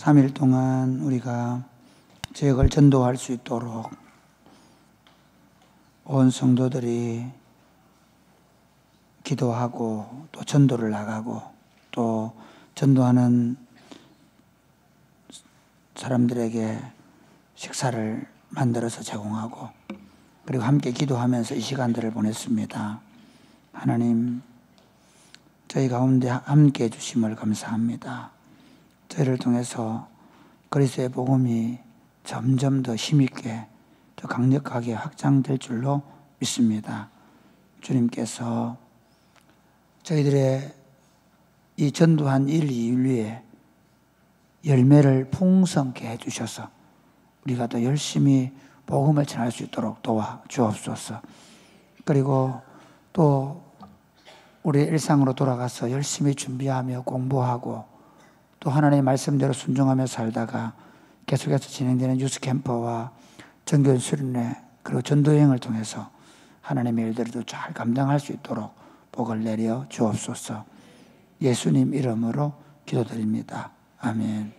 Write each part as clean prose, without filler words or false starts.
3일 동안 우리가 지역을 전도할 수 있도록 온 성도들이 기도하고 또 전도를 나가고 또 전도하는 사람들에게 식사를 만들어서 제공하고 그리고 함께 기도하면서 이 시간들을 보냈습니다. 하나님, 저희 가운데 함께 해주심을 감사합니다. 저희를 통해서 그리스도의 복음이 점점 더 힘있게 더 강력하게 확장될 줄로 믿습니다. 주님께서 저희들의 이 전도한 일 위에 열매를 풍성케 해주셔서 우리가 더 열심히 복음을 전할 수 있도록 도와 주옵소서. 그리고 또 우리 일상으로 돌아가서 열심히 준비하며 공부하고 또 하나님의 말씀대로 순종하며 살다가 계속해서 진행되는 유스캠퍼와 정교인 수련회 그리고 전도여행을 통해서 하나님의 일들도 잘 감당할 수 있도록 복을 내려 주옵소서. 예수님 이름으로 기도드립니다. 아멘.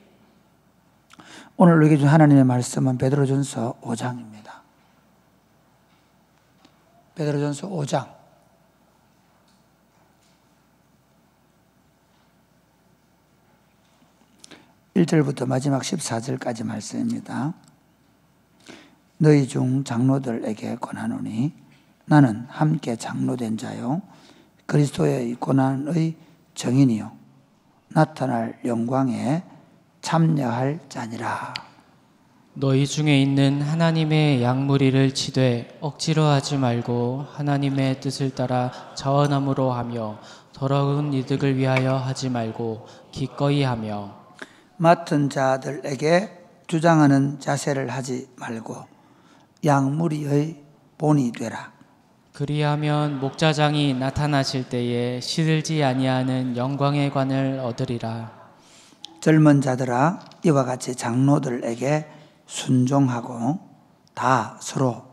오늘 우리에게 준 하나님의 말씀은 베드로전서 5장입니다. 베드로전서 5장 1절부터 마지막 14절까지 말씀입니다. 너희 중 장로들에게 권하노니 나는 함께 장로된 자요 그리스도의 고난의 정인이요 나타날 영광에 참여할 자니라. 너희 중에 있는 하나님의 양무리를 치되 억지로 하지 말고 하나님의 뜻을 따라 자원함으로 하며 더러운 이득을 위하여 하지 말고 기꺼이 하며 맡은 자들에게 주장하는 자세를 하지 말고 양무리의 본이 되라. 그리하면 목자장이 나타나실 때에 시들지 아니하는 영광의 관을 얻으리라. 젊은 자들아 이와 같이 장로들에게 순종하고 다 서로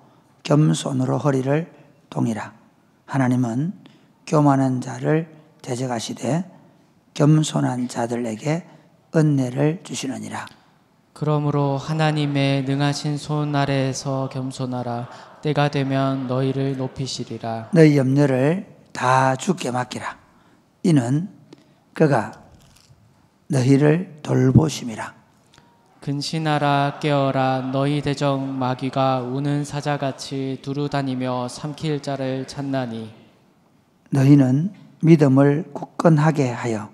겸손으로 허리를 동이라. 하나님은 교만한 자를 대적하시되 겸손한 자들에게 은혜를 주시느니라. 그러므로 하나님의 능하신 손 아래에서 겸손하라. 때가 되면 너희를 높이시리라. 너희 염려를 다 주께 맡기라. 이는 그가 너희를 돌보심이라. 근신하라 깨어라. 너희 대적 마귀가 우는 사자같이 두루다니며 삼킬 자를 찾나니 너희는 믿음을 굳건하게 하여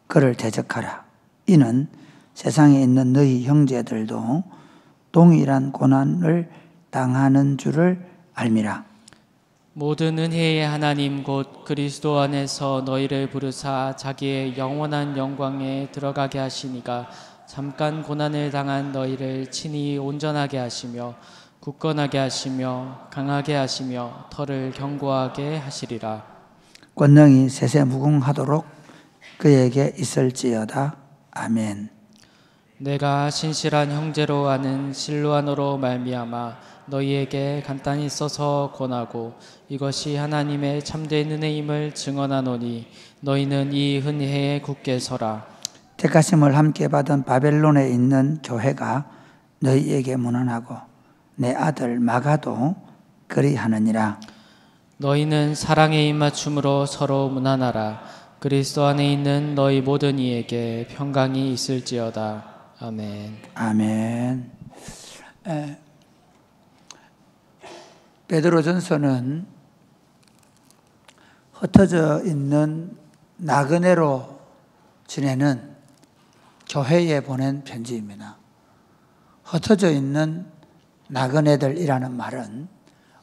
그를 대적하라. 이는 세상에 있는 너희 형제들도 동일한 고난을 당하는 줄을 알미라. 모든 은혜의 하나님 곧 그리스도 안에서 너희를 부르사 자기의 영원한 영광에 들어가게 하시니가 잠깐 고난을 당한 너희를 친히 온전하게 하시며 굳건하게 하시며 강하게 하시며 터를 견고하게 하시리라. 권능이 세세무궁하도록 그에게 있을지어다. 아멘. 내가 신실한 형제로 아는 실로아노로 말미암아 너희에게 간단히 써서 권하고 이것이 하나님의 참된 은혜임을 증언하노니 너희는 이 은혜에 굳게 서라. 택하심을 함께 받은 바벨론에 있는 교회가 너희에게 문안하고 내 아들 마가도 그리하느니라. 너희는 사랑의 입맞춤으로 서로 문안하라. 그리스도 안에 있는 너희 모든 이에게 평강이 있을지어다. 아멘. 아멘. 베드로전서는 흩어져 있는 나그네로 지내는 교회에 보낸 편지입니다. 흩어져 있는 나그네들이라는 말은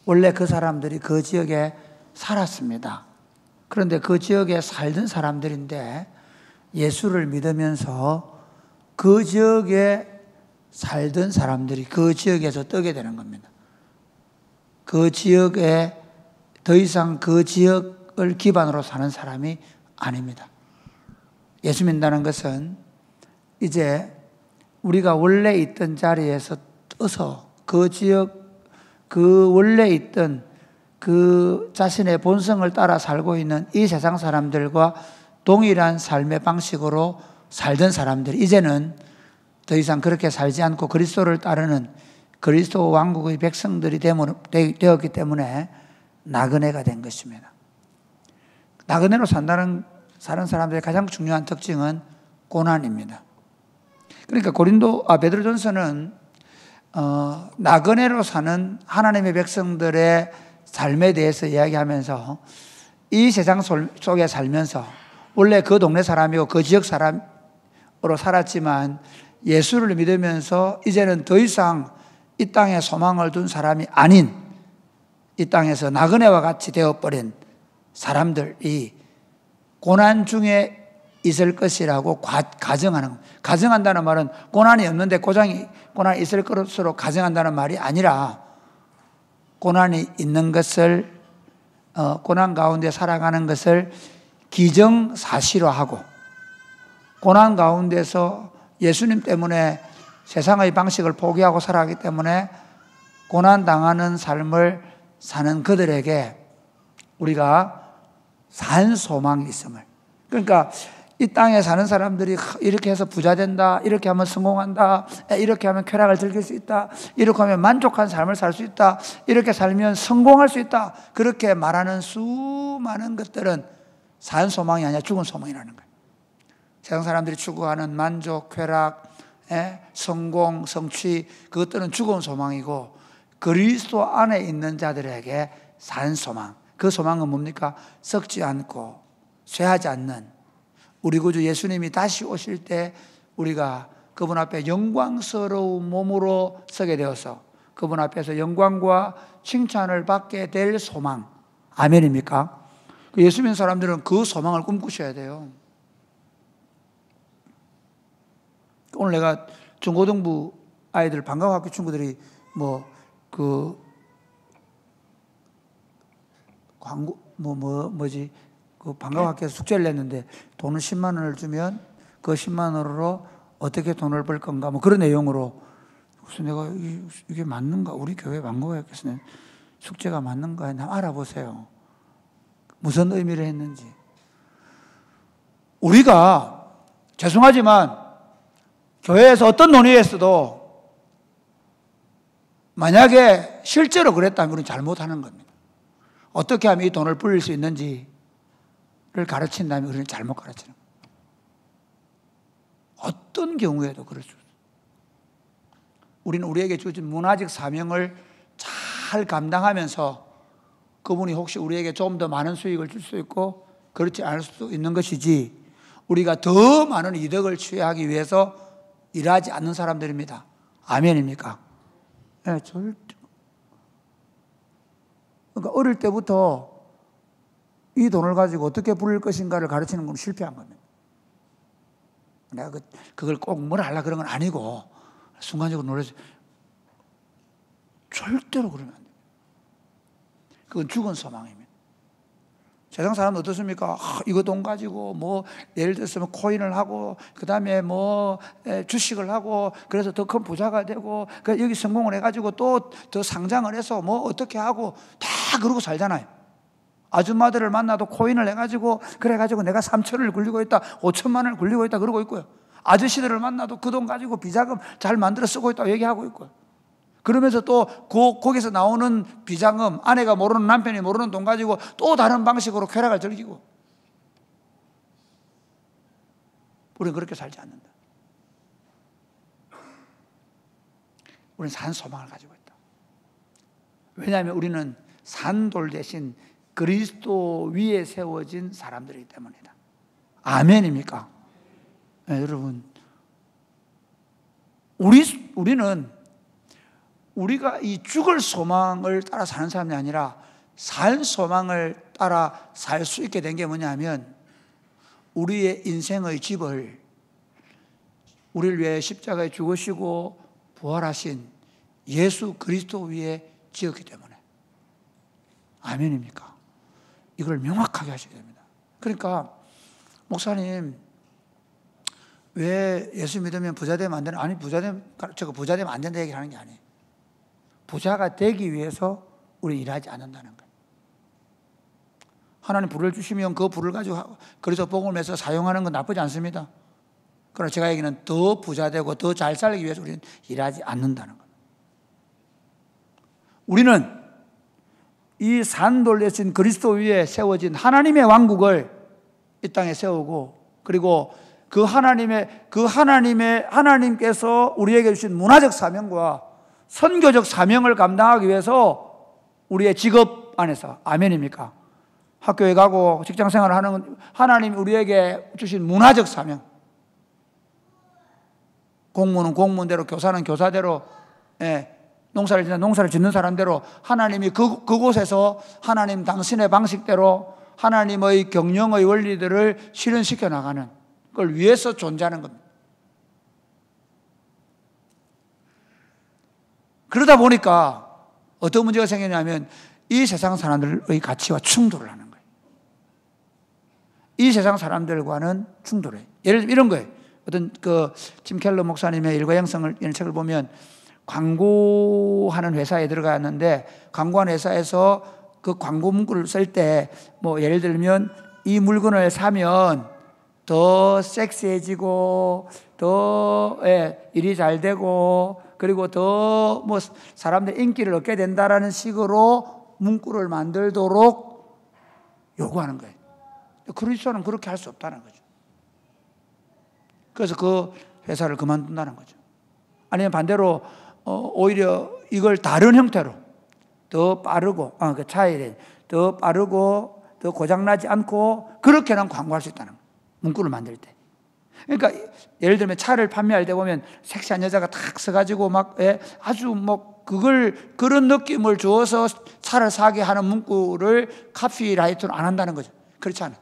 원래 그 사람들이 그 지역에 살았습니다. 그런데 그 지역에 살던 사람들인데 예수를 믿으면서 그 지역에 살던 사람들이 그 지역에서 떠게 되는 겁니다. 그 지역에 더 이상 그 지역을 기반으로 사는 사람이 아닙니다. 예수 믿는다는 것은 이제 우리가 원래 있던 자리에서 떠서 그 지역, 그 원래 있던 그 자신의 본성을 따라 살고 있는 이 세상 사람들과 동일한 삶의 방식으로 살던 사람들이 이제는 더 이상 그렇게 살지 않고 그리스도를 따르는 그리스도 왕국의 백성들이 되었기 때문에 나그네가 된 것입니다. 나그네로 사는 사람들의 가장 중요한 특징은 고난입니다. 그러니까 베드로전서는 나그네로 사는 하나님의 백성들의 삶에 대해서 이야기하면서 이 세상 속에 살면서 원래 그 동네 사람이고 그 지역 사람으로 살았지만 예수를 믿으면서 이제는 더 이상 이 땅에 소망을 둔 사람이 아닌 이 땅에서 나그네와 같이 되어버린 사람들이 고난 중에 있을 것이라고 가정하는, 가정한다는 말은 고난이 없는데 고난이 있을 것으로 가정한다는 말이 아니라 고난이 있는 것을, 고난 가운데 살아가는 것을 기정사실화하고 고난 가운데서 예수님 때문에 세상의 방식을 포기하고 살아가기 때문에 고난당하는 삶을 사는 그들에게 우리가 산 소망이 있음을, 그러니까 이 땅에 사는 사람들이 이렇게 해서 부자 된다, 이렇게 하면 성공한다, 이렇게 하면 쾌락을 즐길 수 있다, 이렇게 하면 만족한 삶을 살 수 있다, 이렇게 살면 성공할 수 있다, 그렇게 말하는 수많은 것들은 산 소망이 아니라 죽은 소망이라는 거예요. 세상 사람들이 추구하는 만족, 쾌락, 성공, 성취, 그것들은 죽은 소망이고 그리스도 안에 있는 자들에게 산 소망, 그 소망은 뭡니까? 썩지 않고 쇠하지 않는 우리 구주 예수님이 다시 오실 때 우리가 그분 앞에 영광스러운 몸으로 서게 되어서 그분 앞에서 영광과 칭찬을 받게 될 소망. 아멘입니까? 예수 믿는 사람들은 그 소망을 꿈꾸셔야 돼요. 오늘 내가 중고등부 아이들, 방과학교 친구들이 그 방과학교에서 숙제를 냈는데 돈을 10만 원을 주면 그 10만 원으로 어떻게 돈을 벌 건가 그런 내용으로. 그래서 내가 이게 맞는가? 우리 교회 방과학교에서는 숙제가 맞는가? 한번 알아보세요. 무슨 의미를 했는지. 우리가 죄송하지만 교회에서 어떤 논의했어도 만약에 실제로 그랬다면 우리는 잘못하는 겁니다. 어떻게 하면 이 돈을 불릴 수 있는지를 가르친다면 우리는 잘못 가르치는 겁니다. 어떤 경우에도 그럴 수 있어요. 우리는 우리에게 주어진 문화적 사명을 잘 감당하면서 그분이 혹시 우리에게 좀 더 많은 수익을 줄 수 있고 그렇지 않을 수도 있는 것이지, 우리가 더 많은 이득을 취하기 위해서 일하지 않는 사람들입니다. 아멘입니까? 네, 절대. 그러니까 어릴 때부터 이 돈을 가지고 어떻게 부릴 것인가를 가르치는 건 실패한 겁니다. 내가 그걸 꼭 뭘 하려고 그런 건 아니고 순간적으로 놀라서 절대로 그러면 안 돼요. 그건 죽은 소망입니다. 세상 사람은 어떻습니까? 이거 돈 가지고 예를 들어서 코인을 하고 그 다음에 주식을 하고 그래서 더 큰 부자가 되고 여기 성공을 해가지고 또 더 상장을 해서 어떻게 하고 다 그러고 살잖아요. 아줌마들을 만나도 코인을 해가지고 그래가지고 내가 3천을 굴리고 있다, 5천만 원을 굴리고 있다 그러고 있고요. 아저씨들을 만나도 그 돈 가지고 비자금 잘 만들어 쓰고 있다고 얘기하고 있고요. 그러면서 또 거기서 나오는 비자금, 아내가 모르는, 남편이 모르는 돈 가지고 또 다른 방식으로 쾌락을 즐기고. 우리는 그렇게 살지 않는다. 우리는 산 소망을 가지고 있다. 왜냐하면 우리는 산돌 대신 그리스도 위에 세워진 사람들이기 때문이다. 아멘입니까? 네, 여러분, 우리는 우리가 이 죽을 소망을 따라 사는 사람이 아니라 살 소망을 따라 살 수 있게 된 게 뭐냐면, 우리의 인생의 집을 우리를 위해 십자가에 죽으시고 부활하신 예수 그리스도 위에 지었기 때문에. 아멘입니까? 이걸 명확하게 하셔야 됩니다. 그러니까 목사님, 왜 예수 믿으면 부자 되면 안 되나? 아니, 부자 되면 안 된다 얘기를 하는 게 아니에요. 부자가 되기 위해서 우리 일하지 않는다는 거예요. 하나님 불을 주시면 그 불을 가지고 그래서 복음을 해서 사용하는 건 나쁘지 않습니다. 그러나 제가 얘기는 더 부자되고 더 잘 살기 위해서 우리는 일하지 않는다는 겁니다. 우리는 이 산 돌려진 그리스도 위에 세워진 하나님의 왕국을 이 땅에 세우고, 그리고 하나님께서 우리에게 주신 문화적 사명과 선교적 사명을 감당하기 위해서 우리의 직업 안에서, 아멘입니까? 학교에 가고 직장 생활을 하는 하나님이 우리에게 주신 문화적 사명, 공무는 공무원대로, 교사는 교사대로, 농사를 짓는 농사를 짓는 사람대로 하나님이 그곳에서 하나님 당신의 방식대로 하나님의 경영의 원리들을 실현시켜 나가는 걸 위해서 존재하는 겁니다. 그러다 보니까 어떤 문제가 생기냐면 이 세상 사람들의 가치와 충돌을 하는 거예요. 이 세상 사람들과는 충돌해요. 예를 들면 이런 거예요. 어떤 짐 켈러 목사님의 일과 영성을 이런 책을 보면 광고하는 회사에 들어갔는데 광고하는 회사에서 그 광고 문구를 쓸 때 뭐 예를 들면 이 물건을 사면 더 섹시해지고 더 일이 잘 되고 그리고 더 뭐 사람들 인기를 얻게 된다라는 식으로 문구를 만들도록 요구하는 거예요. 그리스도는 그렇게 할 수 없다는 거죠. 그래서 그 회사를 그만둔다는 거죠. 아니면 반대로 오히려 이걸 다른 형태로 더 빠르고 그 차이를 더 빠르고 더 고장나지 않고 그렇게는 광고할 수 있다는 거예요. 문구를 만들 때. 그러니까 예를 들면 차를 판매할 때 보면 섹시한 여자가 탁 서가지고 막 아주 뭐 그런 느낌을 주어서 차를 사게 하는 문구를 카피라이트로 안 한다는 거죠. 그렇지 않아요.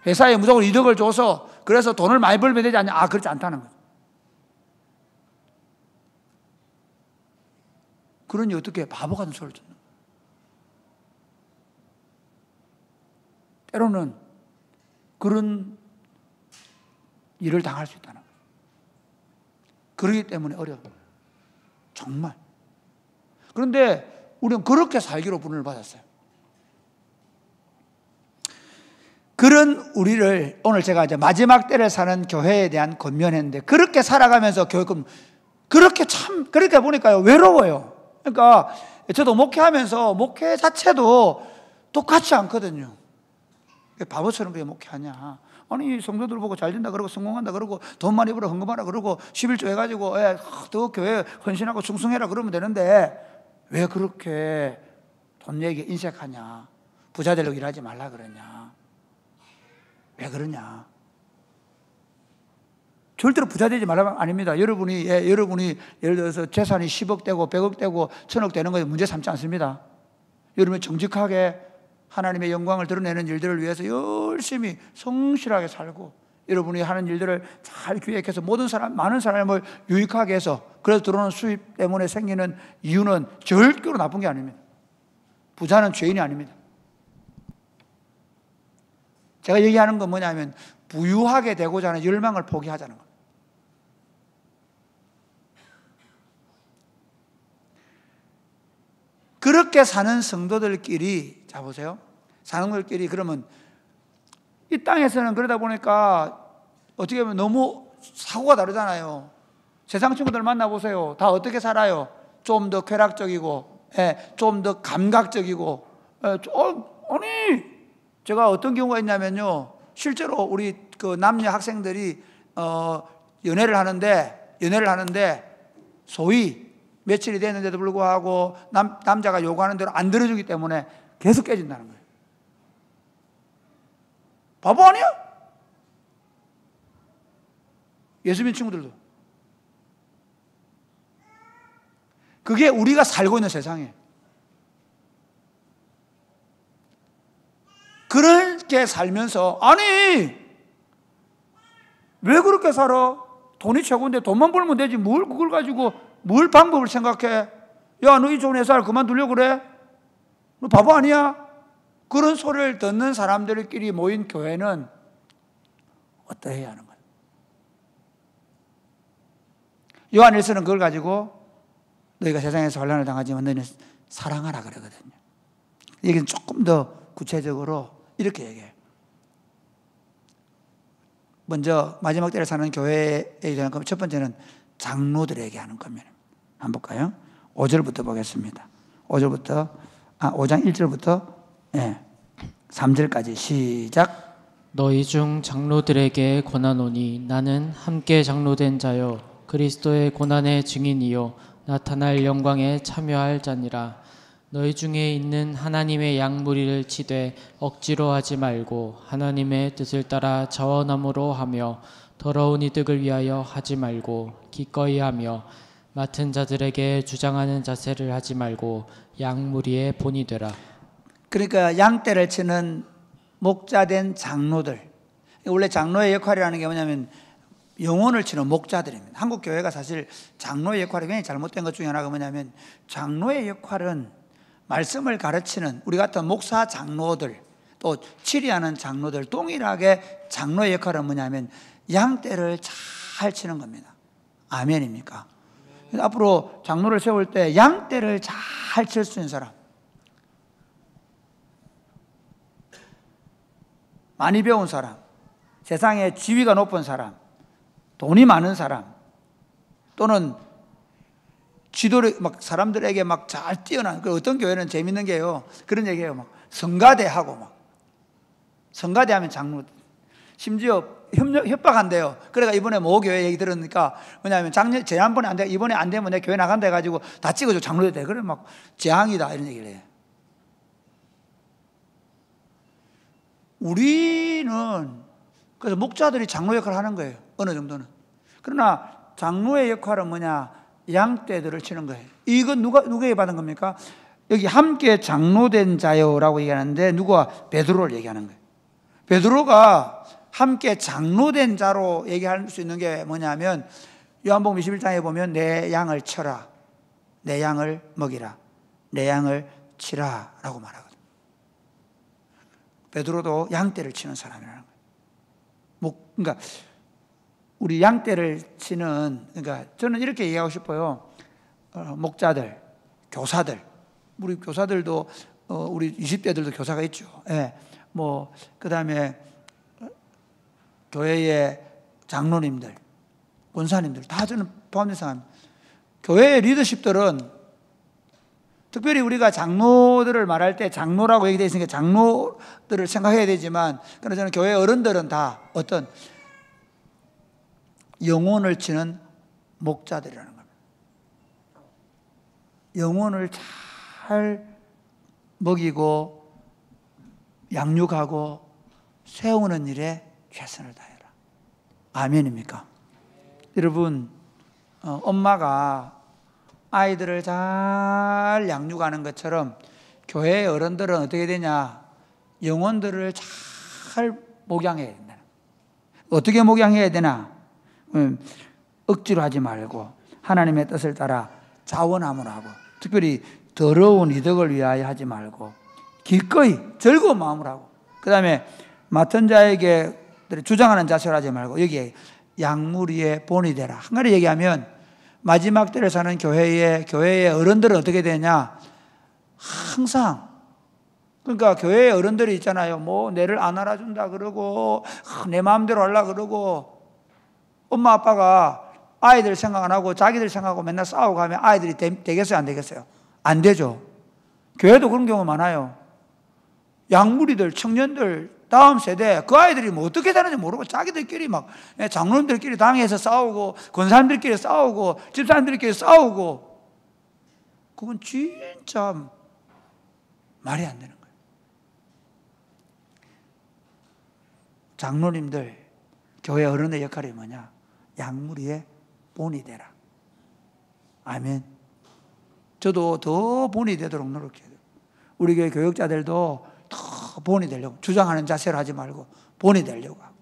회사에 무조건 이득을 줘서 그래서 돈을 많이 벌면 되지 않냐? 그렇지 않다는 거죠. 그러니 어떻게 바보 같은 소리를 듣는 거예요. 때로는 그런 일을 당할 수 있다는 거예요. 그러기 때문에 어려워요. 정말. 그런데 우리는 그렇게 살기로 부름을 받았어요. 그런 우리를 오늘 제가 이제 마지막 때를 사는 교회에 대한 권면했는데 그렇게 살아가면서 그렇게 보니까요 외로워요. 그러니까 저도 목회하면서 목회 자체도 똑같지 않거든요. 바보처럼 그게 목회하냐? 아니 성도들 보고 잘 된다 그러고 성공한다 그러고 돈 많이 벌어 헌금하라 그러고 11조 해가지고 더 교회 헌신하고 충성해라 그러면 되는데 왜 그렇게 돈 얘기에 인색하냐? 부자 되려고 일하지 말라 그러냐? 왜 그러냐? 절대로 부자 되지 말라는 아닙니다. 여러분이 예를 들어서 재산이 10억 되고 100억 되고 1000억 되는 것에 문제 삼지 않습니다. 여러분이 정직하게 하나님의 영광을 드러내는 일들을 위해서 열심히 성실하게 살고 여러분이 하는 일들을 잘 기획해서 많은 사람을 유익하게 해서 그래서 들어오는 수입 때문에 생기는 이유는 절대로 나쁜 게 아닙니다. 부자는 죄인이 아닙니다. 제가 얘기하는 건 뭐냐면 부유하게 되고자 하는 열망을 포기하자는 겁니다. 그렇게 사는 성도들끼리, 자 보세요. 사는 것들끼리 그러면 이 땅에서는 그러다 보니까 어떻게 보면 너무 사고가 다르잖아요. 세상 친구들 만나보세요. 다 어떻게 살아요? 좀 더 쾌락적이고, 좀 더 감각적이고, 아니, 제가 어떤 경우가 있냐면요. 실제로 우리 그 남녀 학생들이, 연애를 하는데, 소위 며칠이 됐는데도 불구하고 남자가 요구하는 대로 안 들어주기 때문에 계속 깨진다는 거예요. 바보 아니야? 예수님 친구들도. 그게 우리가 살고 있는 세상이에요. 그렇게 살면서 아니 왜 그렇게 살아? 돈이 최고인데 돈만 벌면 되지 뭘 그걸 가지고 뭘 방법을 생각해? 야, 너 이 좋은 회사를 그만두려고 그래? 너 바보 아니야? 그런 소리를 듣는 사람들끼리 모인 교회는 어떠해야 하는 거예요? 요한일서는 그걸 가지고 너희가 세상에서 환난을 당하지만 너희는 사랑하라 그러거든요. 여기는 조금 더 구체적으로 이렇게 얘기해요. 먼저 마지막 때를 사는 교회에 대한 겁니다. 첫 번째는 장로들에게 하는 겁니다. 한번 볼까요? 5절부터 보겠습니다. 5장 1절부터 3절까지 시작. 너희 중 장로들에게 권하노니 나는 함께 장로된 자요 그리스도의 고난의 증인이요 나타날 영광에 참여할 자니라. 너희 중에 있는 하나님의 양무리를 치되 억지로 하지 말고 하나님의 뜻을 따라 자원함으로 하며 더러운 이득을 위하여 하지 말고 기꺼이 하며 맡은 자들에게 주장하는 자세를 하지 말고 양무리의 본이 되라. 그러니까 양떼를 치는 목자된 장로들, 원래 장로의 역할이라는 게 뭐냐면 영혼을 치는 목자들입니다. 한국 교회가 사실 장로의 역할이 굉장히 잘못된 것 중에 하나가 뭐냐면 장로의 역할은 말씀을 가르치는 우리 같은 목사 장로들, 또 치리하는 장로들, 동일하게 장로의 역할은 뭐냐면 양떼를 잘 치는 겁니다. 아멘입니까? 앞으로 장로를 세울 때 양떼를 잘 칠 수 있는 사람, 많이 배운 사람, 세상에 지위가 높은 사람, 돈이 많은 사람, 또는 지도를 막 사람들에게 막 잘 뛰어난, 어떤 교회는 재밌는 게요, 그런 얘기해요. 막 성가대하고, 막 성가대 하면 장로, 심지어 협박한대요. 그래가 이번에 모 교회 얘기 들으니까 뭐냐면 지난번에 안 돼, 이번에 안 되면 내 교회 나간다 해가지고 다 찍어줘, 장로대 돼. 그래 막 재앙이다 이런 얘기를 해요. 우리는 그래서 목자들이 장로 역할을 하는 거예요. 어느 정도는. 그러나 장로의 역할은 뭐냐? 양떼들을 치는 거예요. 이건 누구에게 받은 겁니까? 여기 함께 장로된 자요라고 얘기하는데 누가? 베드로를 얘기하는 거예요. 베드로가 함께 장로된 자로 얘기할 수 있는 게 뭐냐면 요한복음 21장에 보면 내 양을 쳐라, 내 양을 먹이라, 내 양을 치라 라고 말하거든요. 베드로도 양떼를 치는 사람이라는 거예요. 그러니까 우리 양떼를 치는, 그러니까 저는 이렇게 얘기하고 싶어요. 목자들, 교사들, 우리 교사들도 우리 20대들도 교사가 있죠. 예. 그 다음에 교회의 장로님들, 권사님들 다 저는 포함돼서 합니다. 교회의 리더십들은 특별히 우리가 장로들을 말할 때 장로라고 얘기되어 있으니까 장로들을 생각해야 되지만, 그러나 저는 교회 어른들은 다 어떤 영혼을 치는 목자들이라는 겁니다. 영혼을 잘 먹이고 양육하고 세우는 일에 최선을 다해라. 아멘입니까? 여러분, 엄마가 아이들을 잘 양육하는 것처럼 교회의 어른들은 어떻게 되냐? 영혼들을 잘 목양해야 된다. 어떻게 목양해야 되나? 억지로 하지 말고 하나님의 뜻을 따라 자원함으로 하고, 특별히 더러운 이득을 위하여 하지 말고 기꺼이 즐거운 마음으로 하고, 그 다음에 맡은 자에게 주장하는 자세로 하지 말고 여기에 양무리의 본이 되라. 한 가지 얘기하면 마지막 때를 사는 교회의 어른들은 어떻게 되냐? 항상, 그러니까 교회의 어른들이 있잖아요. 내를 안 알아준다 그러고 내 마음대로 하려고 그러고, 엄마 아빠가 아이들 생각 안 하고 자기들 생각하고 맨날 싸우고 하면 아이들이 되겠어요, 안 되겠어요? 안 되죠. 교회도 그런 경우 많아요. 양무리들, 청년들, 다음 세대 그 아이들이 어떻게 되는지 모르고 자기들끼리 막 장로님들끼리 당해서 싸우고 권사님들끼리 싸우고 집사님들끼리 싸우고, 그건 진짜 말이 안 되는 거예요. 장로님들, 교회 어른의 역할이 뭐냐? 양무리의 본이 되라. 아멘. 저도 더 본이 되도록 노력해야 돼요. 우리 교회 교육자들도 더 본이 되려고, 주장하는 자세를 하지 말고 본이 되려고 하고,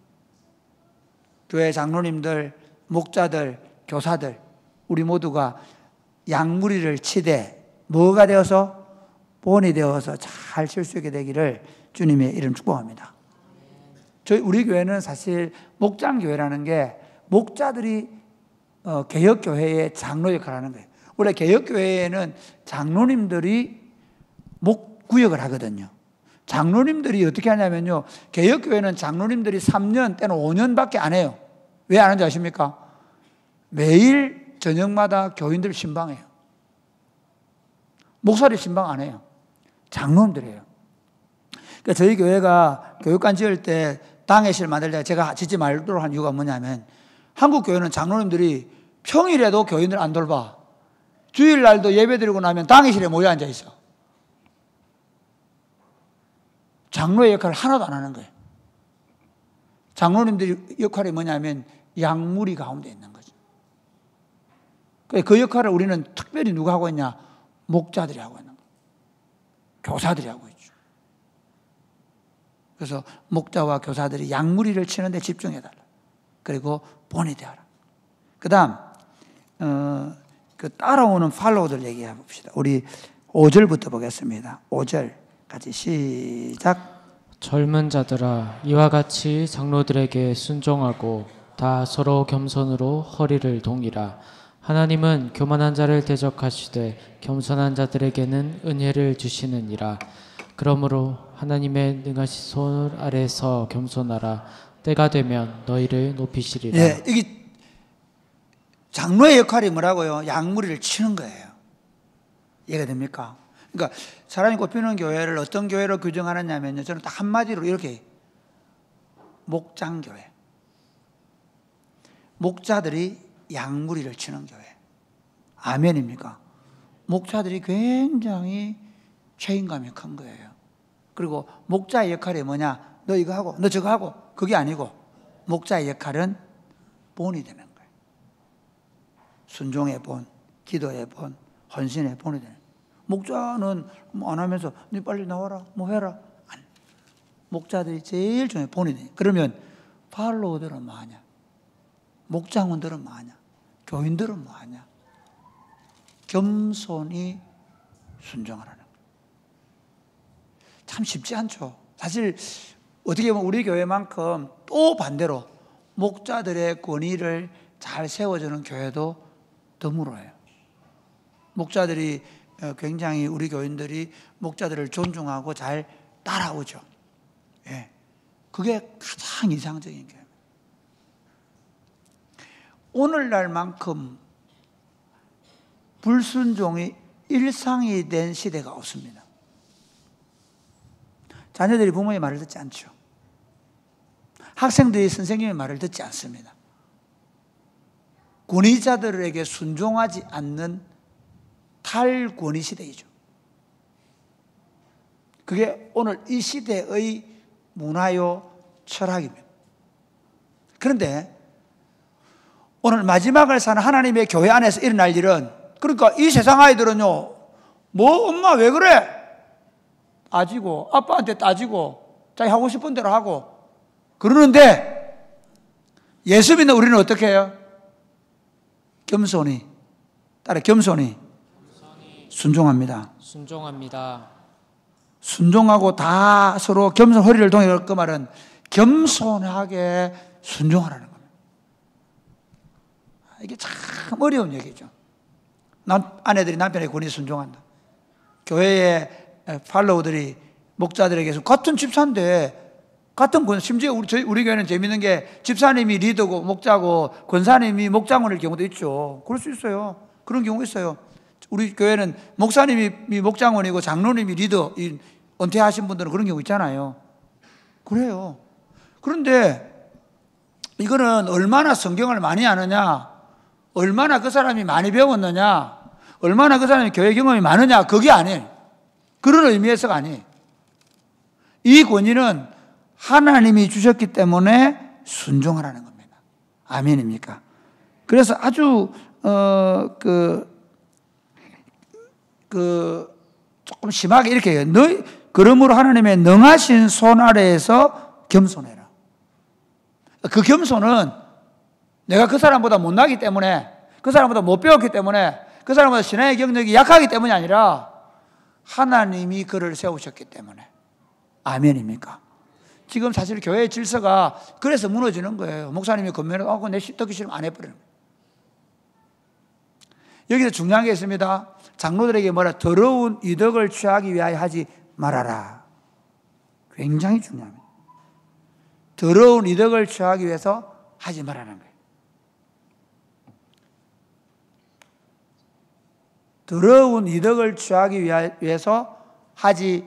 교회 장로님들, 목자들, 교사들, 우리 모두가 양무리를 치되 뭐가 되어서? 본이 되어서 잘 칠 수 있게 되기를 주님의 이름 축복합니다. 우리 교회는 사실 목장교회라는 게 목자들이 개혁교회의 장로 역할을 하는 거예요. 원래 개혁교회에는 장로님들이 목구역을 하거든요. 장로님들이 어떻게 하냐면요, 개혁교회는 장로님들이 3년 때는 5년밖에 안 해요. 왜 안 하는지 아십니까? 매일 저녁마다 교인들 신방해요. 목사를 신방 안 해요. 장로님들이에요. 그러니까 저희 교회가 교육관 지을 때 당회실 만들 때 제가 짓지 말도록 한 이유가 뭐냐면, 한국 교회는 장로님들이 평일에도 교인들 안 돌봐. 주일날도 예배 드리고 나면 당회실에 모여 앉아 있어. 장로의 역할을 하나도 안 하는 거예요. 장로님들의 역할이 뭐냐면 양무리 가운데 있는 거죠. 그 역할을 우리는 특별히 누가 하고 있냐? 목자들이 하고 있는 거예요. 교사들이 하고 있죠. 그래서 목자와 교사들이 양무리를 치는 데 집중해달라. 그리고 본이 되어라. 그 다음 그 따라오는 팔로우들 얘기해 봅시다. 우리 5절부터 보겠습니다. 5절 같이 시작. 젊은 자들아, 이와 같이 장로들에게 순종하고 다 서로 겸손으로 허리를 동이라. 하나님은 교만한 자를 대적하시되 겸손한 자들에게는 은혜를 주시느니라. 그러므로 하나님의 능하신 손 아래서 겸손하라. 때가 되면 너희를 높이시리라. 예, 이게 장로의 역할이 뭐라고요? 양무리를 치는 거예요. 이해가 됩니까? 그러니까 사람이 꼽히는 교회를 어떤 교회로 규정하느냐면요, 저는 딱 한마디로 이렇게 목장교회, 목자들이 양무리를 치는 교회. 아멘입니까? 목자들이 굉장히 책임감이 큰 거예요. 그리고 목자의 역할이 뭐냐? 너 이거 하고 너 저거 하고, 그게 아니고 목자의 역할은 본이 되는 거예요. 순종의 본, 기도의 본, 헌신의 본이 되는 거예요. 목자는 뭐 안 하면서 너 빨리 나와라, 뭐 해라. 아니, 목자들이 제일 중요해, 본이 돼. 그러면 팔로우들은 뭐 하냐? 목장원들은 뭐 하냐? 교인들은 뭐 하냐? 겸손히 순종하라는 거예요. 참 쉽지 않죠. 사실 어떻게 보면 우리 교회만큼 또 반대로 목자들의 권위를 잘 세워주는 교회도 드물어요. 목자들이 굉장히, 우리 교인들이 목자들을 존중하고 잘 따라오죠. 예, 그게 가장 이상적인 교회. 오늘날만큼 불순종이 일상이 된 시대가 없습니다. 자녀들이 부모의 말을 듣지 않죠. 학생들이 선생님의 말을 듣지 않습니다. 권위자들에게 순종하지 않는 탈권위 시대이죠. 그게 오늘 이 시대의 문화요, 철학입니다. 그런데 오늘 마지막을 사는 하나님의 교회 안에서 일어날 일은, 그러니까 이 세상 아이들은요, 뭐 엄마 왜 그래? 따지고, 아빠한테 따지고, 자기 하고 싶은 대로 하고 그러는데, 예수 믿는 우리는 어떻게 해요? 겸손히, 따라 겸손히 순종합니다. 순종합니다. 순종하고 다 서로 겸손, 허리를 동여. 그 말은 겸손하게 순종하라는 겁니다. 이게 참 어려운 얘기죠. 아내들이 남편에게 권위 순종한다. 교회의 팔로우들이 목자들에게서 같은 집사인데, 같은 권, 심지어 우리 교회는 재밌는 게 집사님이 리더고 목자고 권사님이 목장원일 경우도 있죠. 그럴 수 있어요. 그런 경우 있어요. 우리 교회는 목사님이 목장원이고 장로님이 리더, 은퇴하신 분들은 그런 경우 있잖아요. 그래요. 그런데 이거는 얼마나 성경을 많이 아느냐, 얼마나 그 사람이 많이 배웠느냐, 얼마나 그 사람이 교회 경험이 많으냐, 그게 아니에요. 그런 의미에서가 아니에요. 이 권위는 하나님이 주셨기 때문에 순종하라는 겁니다. 아멘입니까? 그래서 아주 조금 심하게 이렇게 해요. 그러므로 하나님의 능하신 손 아래에서 겸손해라. 그 겸손은 내가 그 사람보다 못나기 때문에, 그 사람보다 못 배웠기 때문에, 그 사람보다 신앙의 경력이 약하기 때문이 아니라 하나님이 그를 세우셨기 때문에. 아멘입니까? 지금 사실 교회의 질서가 그래서 무너지는 거예요. 목사님이 건면하고 내 듣기 싫으면 안 해버리는 거예요. 여기서 중요한 게 있습니다. 장로들에게 뭐라? 더러운 이덕을 취하기 위하여 하지 말아라. 굉장히 중요합니다. 더러운 이득을 취하기 위해서 하지 말라는 거예요. 더러운 이득을 취하기 위해서 하지,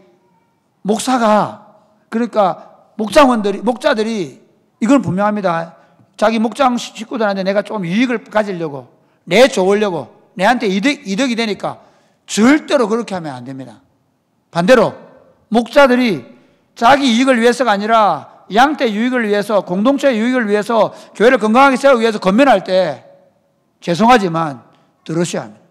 목사가, 그러니까 목자들이 이건 분명합니다. 자기 목장 식구들한테 내가 좀 이익을 가지려고, 내 좋으려고, 내한테 이득이 되니까 절대로 그렇게 하면 안 됩니다. 반대로 목자들이 자기 이익을 위해서가 아니라 양떼 유익을 위해서, 공동체의 유익을 위해서, 교회를 건강하게 세우기 위해서 건면할 때 죄송하지만 들으셔야 합니다.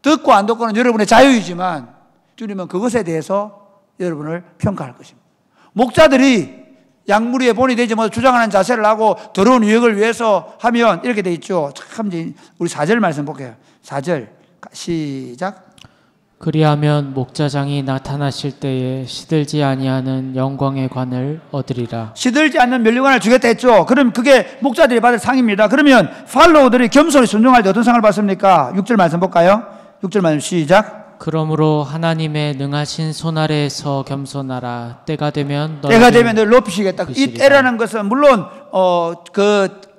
듣고 안 듣고는 여러분의 자유이지만 주님은 그것에 대해서 여러분을 평가할 것입니다. 목자들이 양무리에 본이 되지 못해 주장하는 자세를 하고 더러운 유익을 위해서 하면 이렇게 돼 있죠. 참, 우리 4절 말씀 볼게요. 4절 시작. 그리하면 목자장이 나타나실 때에 시들지 아니하는 영광의 관을 얻으리라. 시들지 않는 면류관을 주겠다 했죠. 그럼 그게 목자들이 받을 상입니다. 그러면 팔로우들이 겸손히 순종할 때 어떤 상을 받습니까? 6절 말씀 볼까요? 6절 말씀 시작. 그러므로 하나님의 능하신 손 아래에서 겸손하라. 때가 되면 널 높이시겠다. 이 때라는 것은 물론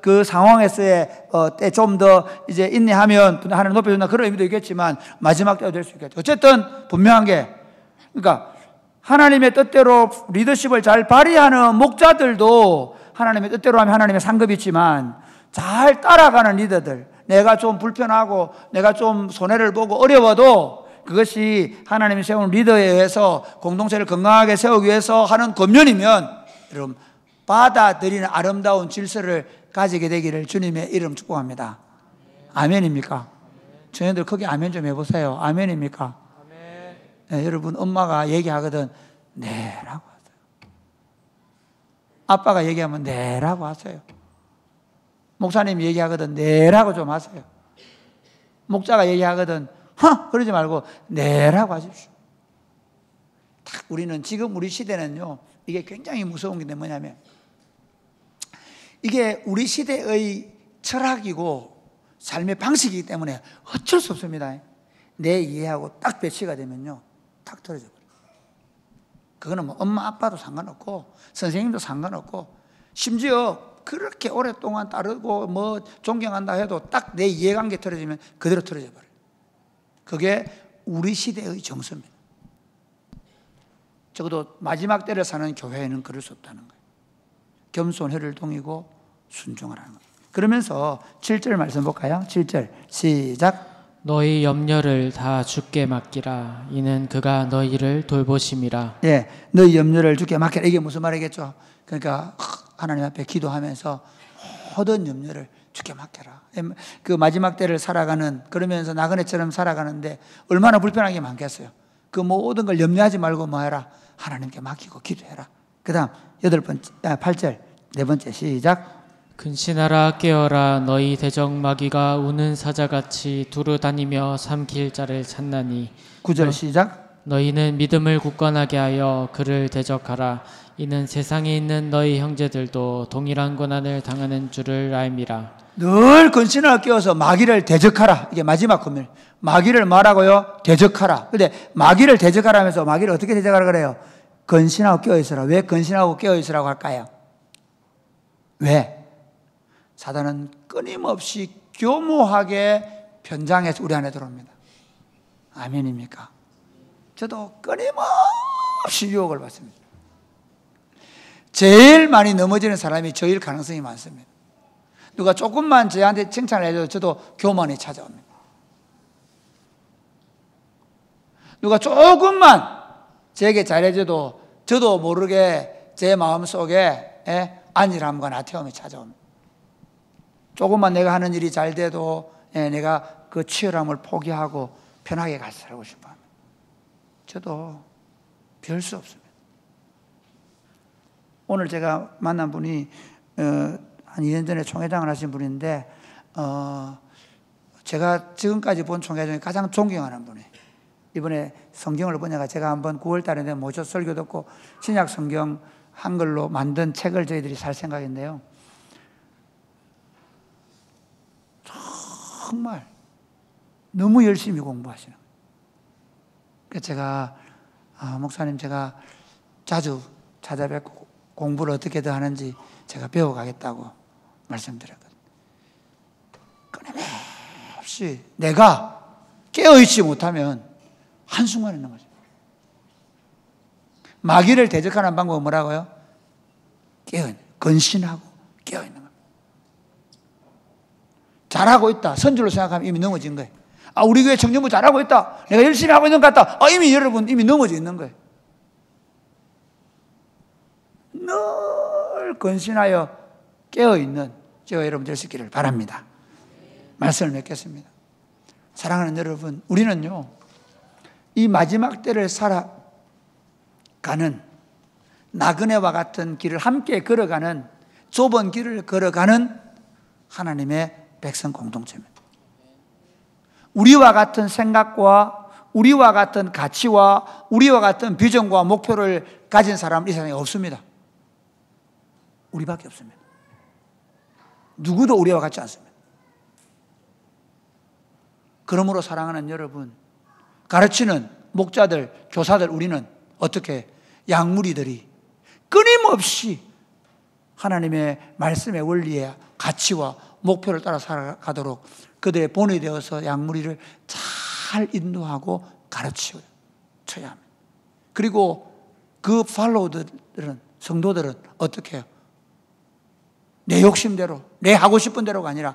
그 상황에서의 때 좀 더 이제 인내하면 하나님 높여준다 그런 의미도 있겠지만 마지막 때가 될 수 있겠죠. 어쨌든 분명한 게, 그러니까 하나님의 뜻대로 리더십을 잘 발휘하는 목자들도 하나님의 뜻대로 하면 하나님의 상급이 있지만 잘 따라가는 리더들, 내가 좀 불편하고 내가 좀 손해를 보고 어려워도 그것이 하나님이 세운 리더에 의해서 공동체를 건강하게 세우기 위해서 하는 권면이면 여러분 받아들이는 아름다운 질서를 가지게 되기를 주님의 이름 축복합니다. 아멘입니까? 저희들 크게 아멘 좀 해보세요. 아멘입니까? 아멘. 네, 여러분 엄마가 얘기하거든 네라고 하세요. 아빠가 얘기하면 네라고 하세요. 목사님이 얘기하거든 네라고 좀 하세요. 목자가 얘기하거든 그러지 말고 네라고 하십시오. 딱 우리는 지금 우리 시대는요, 이게 굉장히 무서운 게 뭐냐면 이게 우리 시대의 철학이고 삶의 방식이기 때문에 어쩔 수 없습니다. 내 이해하고 딱 배치가 되면요 탁 떨어져 버려요. 그거는 뭐 엄마 아빠도 상관없고 선생님도 상관없고 심지어 그렇게 오랫동안 따르고 뭐 존경한다 해도 딱 내 이해관계 틀어지면 그대로 틀어져 버려요. 그게 우리 시대의 정서입니다. 적어도 마지막 때를 사는 교회에는 그럴 수 없다는 거예요. 겸손해를 동이고 순종하라는 거예요. 그러면서 7절 말씀 볼까요? 7절 시작. 너희 염려를 다 주께 맡기라. 이는 그가 너희를 돌보심이라. 예, 너희 염려를 주께 맡기라. 이게 무슨 말이겠죠? 그러니까 하나님 앞에 기도하면서 모든 염려를 주께 맡겨라. 그 마지막 때를 살아가는, 그러면서 나그네처럼 살아가는데 얼마나 불편하게 많겠어요. 그 모든 걸 염려하지 말고 뭐 해라? 하나님께 맡기고 기도해라. 그 다음 8절 네 번째 시작. 근신하라 깨어라. 너희 대적 마귀가 우는 사자같이 두루 다니며 삼킬 자를 찾나니. 9절 시작. 너희는 믿음을 굳건하게 하여 그를 대적하라. 이는 세상에 있는 너희 형제들도 동일한 고난을 당하는 줄을 알미라. 늘 근신을 끼워서 마귀를 대적하라. 이게 마지막 금일. 마귀를 말하고요 대적하라. 근데 마귀를 대적하라 하면서 마귀를 어떻게 대적하라 그래요? 근신하고 끼어 있으라. 왜 근신하고 끼어 있으라고 할까요? 왜? 사단은 끊임없이 교모하게 변장해서 우리 안에 들어옵니다. 아멘입니까? 저도 끊임없이 유혹을 받습니다. 제일 많이 넘어지는 사람이 저일 가능성이 많습니다. 누가 조금만 저한테 칭찬을 해줘도 저도 교만이 찾아옵니다. 누가 조금만 제게 잘해줘도 저도 모르게 제 마음속에 안일함과 나태함이 찾아옵니다. 조금만 내가 하는 일이 잘 돼도 내가 그 치열함을 포기하고 편하게 살고 싶어 합니다. 저도 별 수 없습니다. 오늘 제가 만난 분이 한 2년 전에 총회장을 하신 분인데 제가 지금까지 본 총회 중에 가장 존경하는 분이에요. 이번에 성경을 보니까 제가 한번 9월 달에 모셔서 설교 듣고 신약 성경 한글로 만든 책을 저희들이 살 생각인데요. 정말 너무 열심히 공부하시는 거예요. 그래서 제가 목사님 제가 자주 찾아뵙고 공부를 어떻게 더 하는지 제가 배워가겠다고 말씀드렸거든요. 끊임없이 내가 깨어있지 못하면 한순간 있는 거죠. 마귀를 대적하는 방법은 뭐라고요? 근신하고 깨어있는 거예요. 잘하고 있다, 선줄로 생각하면 이미 넘어진 거예요. 우리 교회 청년부 잘하고 있다, 내가 열심히 하고 있는 것 같다, 이미 여러분 이미 넘어져 있는 거예요. 늘 근신하여 깨어있는 저와 여러분 될 수 있기를 바랍니다. 말씀을 맺겠습니다. 사랑하는 여러분, 우리는요 이 마지막 때를 살아가는 나그네와 같은 길을 함께 걸어가는, 좁은 길을 걸어가는 하나님의 백성 공동체입니다. 우리와 같은 생각과 우리와 같은 가치와 우리와 같은 비전과 목표를 가진 사람은 이 세상에 없습니다. 우리밖에 없습니다. 누구도 우리와 같지 않습니다. 그러므로 사랑하는 여러분, 가르치는 목자들, 교사들, 우리는 어떻게 양무리들이 끊임없이 하나님의 말씀의 원리에 가치와 목표를 따라 살아가도록 그들의 본이 되어서 양무리를 잘 인도하고 가르쳐야 합니다. 그리고 그 팔로우들은, 성도들은 어떻게 해요? 내 욕심대로, 내 하고 싶은 대로가 아니라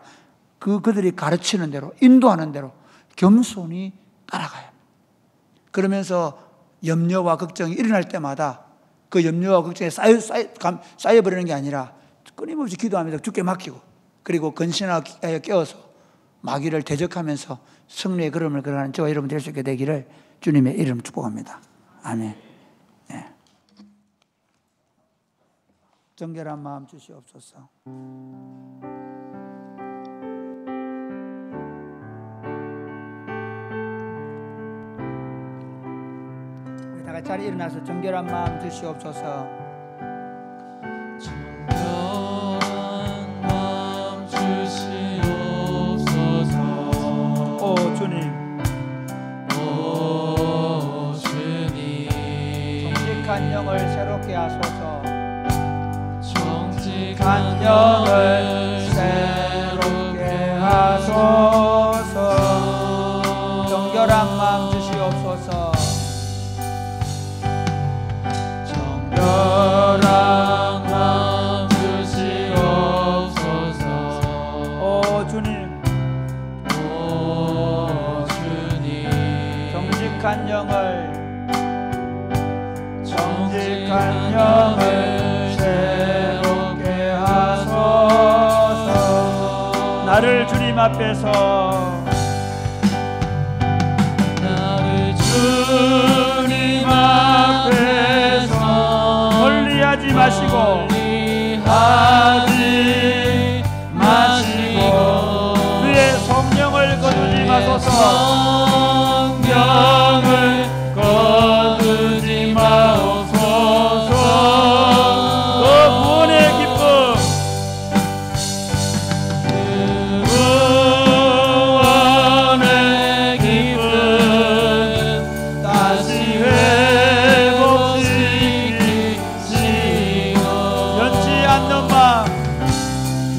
그들이 가르치는 대로, 인도하는 대로 겸손히 따라가야 합니다. 그러면서 염려와 걱정이 일어날 때마다 그 염려와 걱정에 쌓여버리는 게 아니라 끊임없이 기도하면서 주께 맡기고, 그리고 근신하여 깨어서 마귀를 대적하면서 승리의 걸음을 걸어가는 저와 여러분 될 수 있게 되기를 주님의 이름 축복합니다. 아멘. 네. 정결한 마음 주시옵소서. 우리 다 같이 자리에 일어나서 정결한 마음 주시옵소서. 정결한 마음 주시옵소서. 오 주님, 오 주님, 정직한 영을 새롭게 하소서. 정직한 영을 새롭게 하소서. 정결한 마음 주시옵소서. 정결한 마음 주시옵소서. 오 주님, 오 주님, 정직한 영을 새롭게 하소서. 나를 주님 앞에서 멀리하지 마시고 그의 성령을 거두지 마소서. 성령을 거두지 마옵소서. 그 구원의 기쁨, 구원의 기쁨 다시 회복시키시고 변치 않는 마음,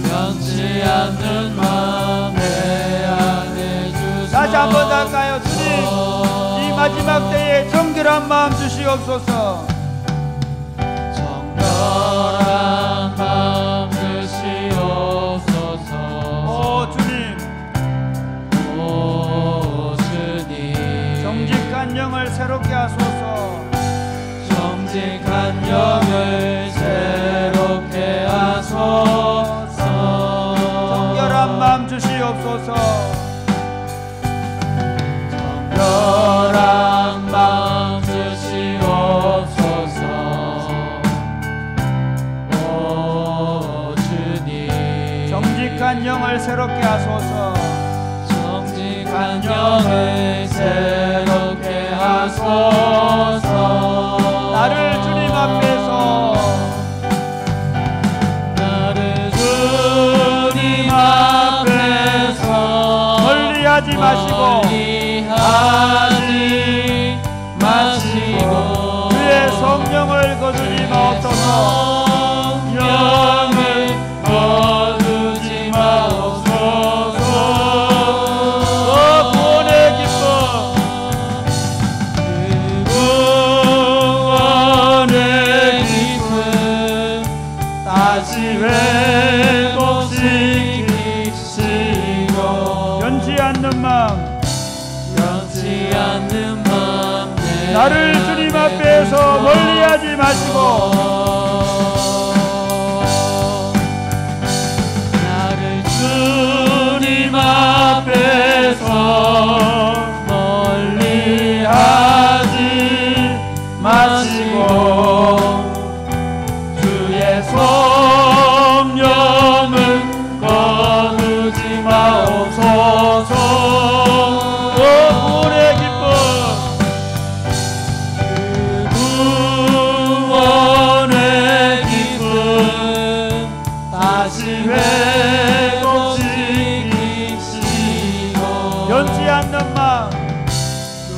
변치 않는 마음 내 안에 주소서. 다시 한번 더 할까요? 주님, 이 마지막 때에 정결한 마음 주시옵소서. 정결한 마음 주시옵소서. 오 주님, 오 주님, 정직한 영을 새롭게 하소서. 정직한 영을 새롭게 하소서. 정결한 마음 주시옵소서. 정결한 마음 주시옵소서. 오 주님, 정직한 영을 새롭게 하소서. 정직한 영을 새롭게 하소서. 나를 주님 앞에서 멀리하지 마시고 그의 성령을 거두지 마옵소서. 나를 주님 앞에서 멀리하지 마시고 나를 주님 앞에서 멀리하지 마시고 주의 성령을 거두지 마옵소서. 구원의 기쁨 구원의 기쁨 다시 회복시키시고 변치 않는 마음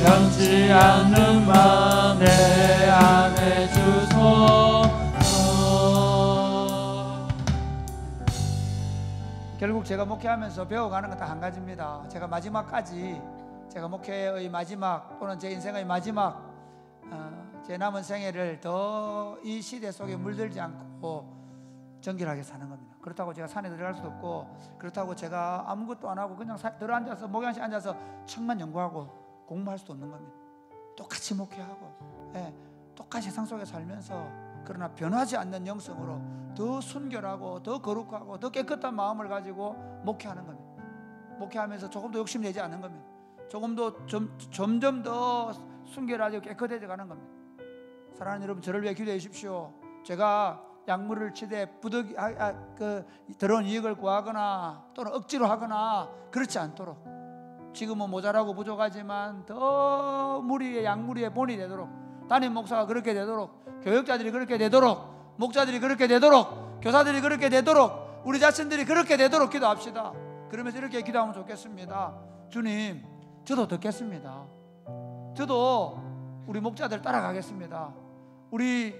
변치 않는 마음 내 안에 주소서. 결국 제가 목회하면서 배워가는 건 딱 한 가지입니다. 제가 마지막까지 제가 목회의 마지막 또는 제 인생의 마지막 제 남은 생애를 더 이 시대 속에 물들지 않고 정결하게 사는 겁니다. 그렇다고 제가 산에 들어갈 수도 없고 그렇다고 제가 아무것도 안 하고 그냥 들어앉아서 목양실 앉아서 책만 연구하고 공부할 수도 없는 겁니다. 똑같이 목회하고 똑같이 세상 속에 살면서 그러나 변하지 않는 영성으로 더 순결하고 더 거룩하고 더 깨끗한 마음을 가지고 목회하는 겁니다. 목회하면서 조금도 욕심내지 않는 겁니다. 조금도 점점 더 순결하고 깨끗해져 가는 겁니다. 사랑하는 여러분, 저를 위해 기도해 주십시오. 제가 약물을 치되 부득이 들어온 이익을 구하거나 또는 억지로 하거나 그렇지 않도록 지금은 모자라고 부족하지만 더 무리의 약무리의 본이 되도록 담임 목사가 그렇게 되도록 교역자들이 그렇게 되도록 목자들이 그렇게 되도록 교사들이 그렇게 되도록 우리 자신들이 그렇게 되도록 기도합시다. 그러면서 이렇게 기도하면 좋겠습니다. 주님, 저도 듣겠습니다. 저도 우리 목자들 따라가겠습니다. 우리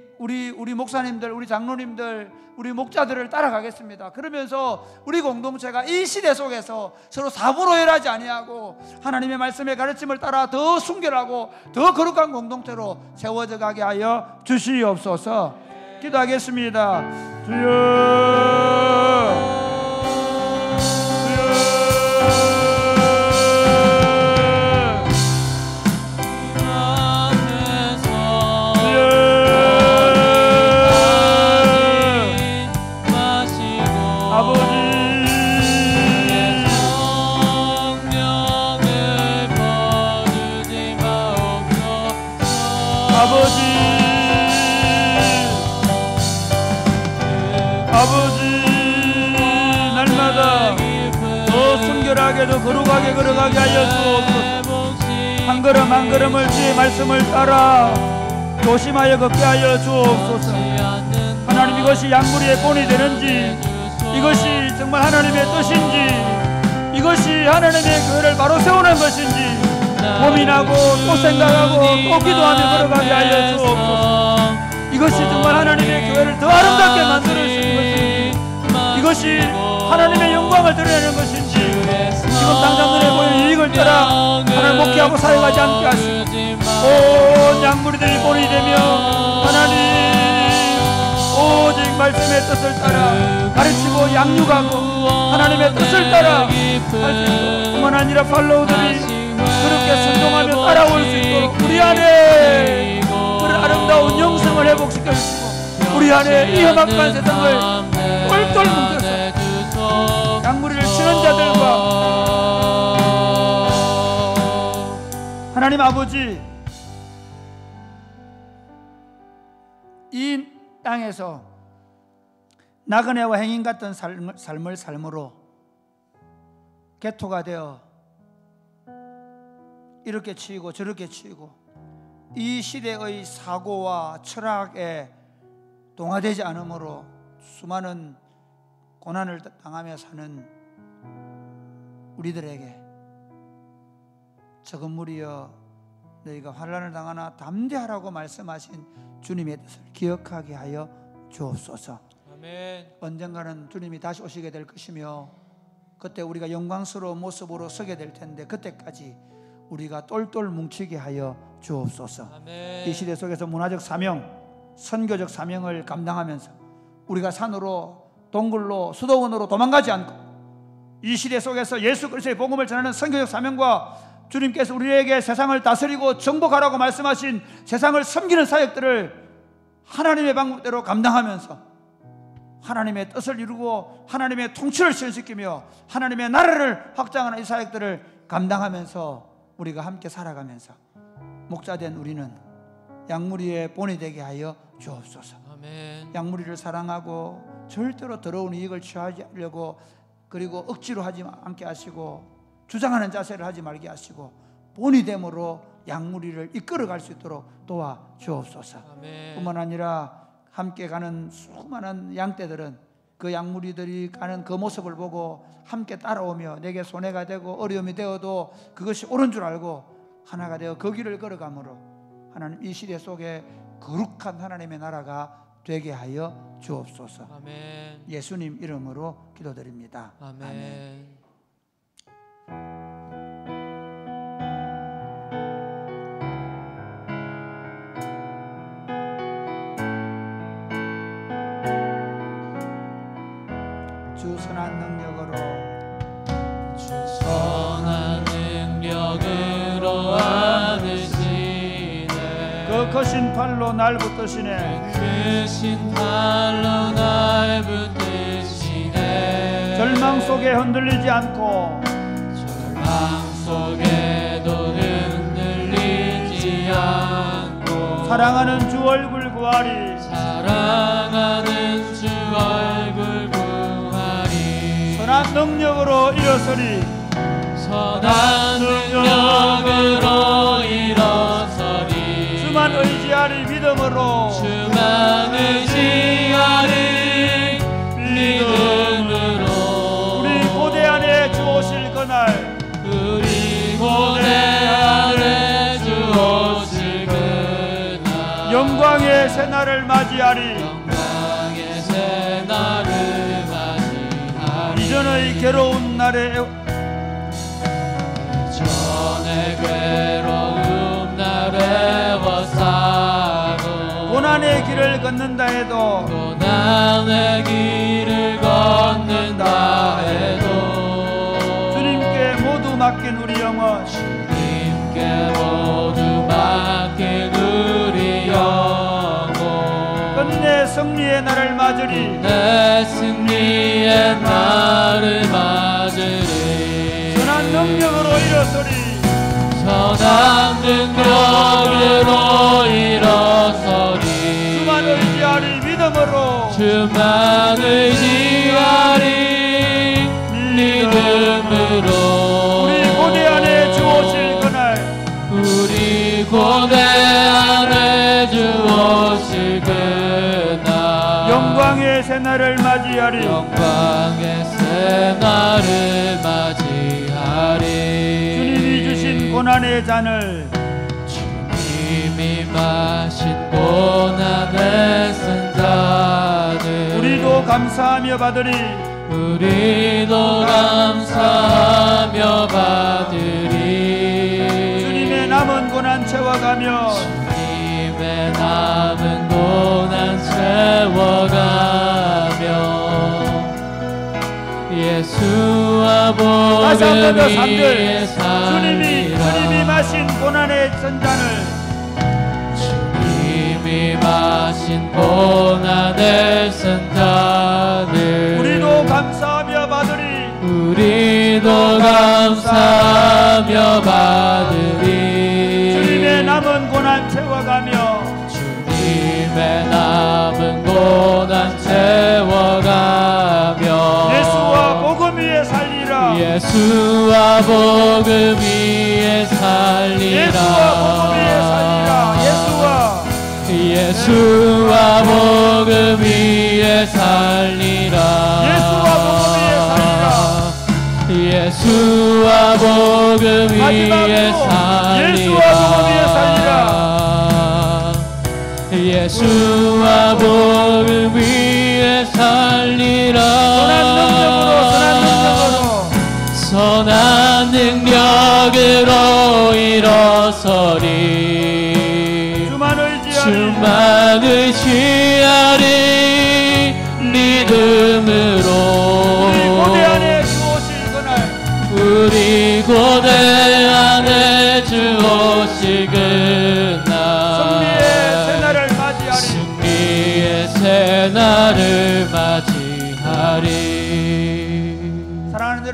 목사님들, 우리 장로님들, 우리 목자들을 따라가겠습니다. 그러면서 우리 공동체가 이 시대 속에서 서로 사부로열하지 아니하고 하나님의 말씀의 가르침을 따라 더 순결하고 더 거룩한 공동체로 세워져 가게 하여 주시옵소서. 기도하겠습니다. 주여, 더 거룩하게 걸어가게 하여 주옵소서. 한 걸음 한 걸음을 주의 말씀을 따라 조심하여 걷게 하여 주옵소서. 하나님, 이것이 약물의 본이 되는지, 이것이 정말 하나님의 뜻인지, 이것이 하나님의 교회를 바로 세우는 것인지 고민하고 또 생각하고 또 기도하며 걸어가게 하여 주옵소서. 이것이 정말 하나님의 교회를 더 아름답게 만들어 주는 것인지, 이것이 하나님의 영광을 드러내는 것인지, 지금 당장 눈에 보이는 이익을 따라 하나님 목회하고 사역하지 않게 하시고 온 약물이들이 본이 되며 하나님 오직 말씀의 뜻을 따라 가르치고 양육하고 하나님의 뜻을 따라 할 수 있도록 뿐만 아니라 팔로우들이 그렇게 순종하며 따라올 수 있도록 우리 안에 그런 아름다운 영성을 회복시켜 주시고 우리 안에 이 험악한 세상을 똘똘 뭉쳐서 약물이를 치는 자들과 하나님 아버지, 이 땅에서 나그네와 행인 같은 삶을 삶으로 개토가 되어 이렇게 치이고 저렇게 치이고 이 시대의 사고와 철학에 동화되지 않으므로 수많은 고난을 당하며 사는 우리들에게 적은 무리여 너희가 환난을 당하나 담대하라고 말씀하신 주님의 뜻을 기억하게 하여 주옵소서. 아멘. 언젠가는 주님이 다시 오시게 될 것이며 그때 우리가 영광스러운 모습으로 서게 될 텐데 그때까지 우리가 똘똘 뭉치게 하여 주옵소서. 아멘. 이 시대 속에서 문화적 사명, 선교적 사명을 감당하면서 우리가 산으로 동굴로 수도원으로 도망가지 않고 이 시대 속에서 예수 그리스도의 복음을 전하는 선교적 사명과 주님께서 우리에게 세상을 다스리고 정복하라고 말씀하신 세상을 섬기는 사역들을 하나님의 방법대로 감당하면서 하나님의 뜻을 이루고 하나님의 통치를 실시키며 하나님의 나라를 확장하는 이 사역들을 감당하면서 우리가 함께 살아가면서 목자된 우리는 양무리의 본이 되게 하여 주옵소서. 아멘. 양무리를 사랑하고 절대로 더러운 이익을 취하려고 그리고 억지로 하지 않게 하시고 주장하는 자세를 하지 말게 하시고 본이 됨으로 양무리를 이끌어갈 수 있도록 도와 주옵소서. 아멘. 뿐만 아니라 함께 가는 수많은 양떼들은 그 양무리들이 가는 그 모습을 보고 함께 따라오며 내게 손해가 되고 어려움이 되어도 그것이 옳은 줄 알고 하나가 되어 그 길을 걸어가므로 하나님 이 시대 속에 거룩한 하나님의 나라가 되게 하여 주옵소서. 아멘. 예수님 이름으로 기도드립니다. 아멘. 아멘. 주 선한 능력으로 주 선한 능력으로 안으시네. 그 크신 팔로 날 붙드시네. 크신 팔로 날 붙드시네. 절망 속에 흔들리지 않고 절망 속에도 흔들리지 않고 사랑하는 주 얼굴 구하리. 사랑하는 주 얼굴 구하리. 선한 능력으로 일어서리. 선한 능력으로 일어서리. 주만 의지하리 믿음으로. 주만 의지하리 믿음으로. 우리 고대 안에 주 오실 그날 우리 고대 안에 주 오실 그날 영광의 새날을 맞이하리. 영광의 새날을 맞이하리. 이전의 괴로운 날에 전의 괴로움 날에 워싸고 고난의 길을 걷는다 해도 고난의 길을 걷는다 해도 주님께 모두 맡긴 우리 영혼 주님께 모두 맡긴 우리 영혼 끝내 승리의 날을 맞으리. 내 승리의 날을 맞으리. 선한 능력으로 일어서리. 선한 능력으로 일어서리. 주만 의지하리 믿음으로. 주만 의지하리 믿음으로. 우리 고대 안에 주 오실 그날 우리 고대 안에 주 오실 그날 영광의 새날을 맞이하리. 영광의 새날을 맞이하리. 주님이 주신 고난의 잔을 주님이 마신 고난의 쓴잔을 우리도 감사하며 받으리. 우리도 감사하며 받으리. 주님의 남은 고난 채워가며 주님의 남은 고난 채워가며 예수와 다시 한 번 더 복음 위에 3절 주님이 살리라. 마신 고난의 잔을 주님이 마신 고난의 쓴잔을 우리도 감사하며 받으리. 우리도 감사하며 받으리. 주님의 남은 고난 채워가며 주님의 남은 고난 채워가며 예수와 복음 위에 살리라. 예수와 복음 위에 살리라. 예수와 복음 위에 살리라. 예수와 복음 위에 살리라. 예수와 복음 위에 살리라. 선한 능력으로 일어서리. 주만 의지하리 믿음으로. 우리 고대 안에 주 오실 그날 우리 고대 안에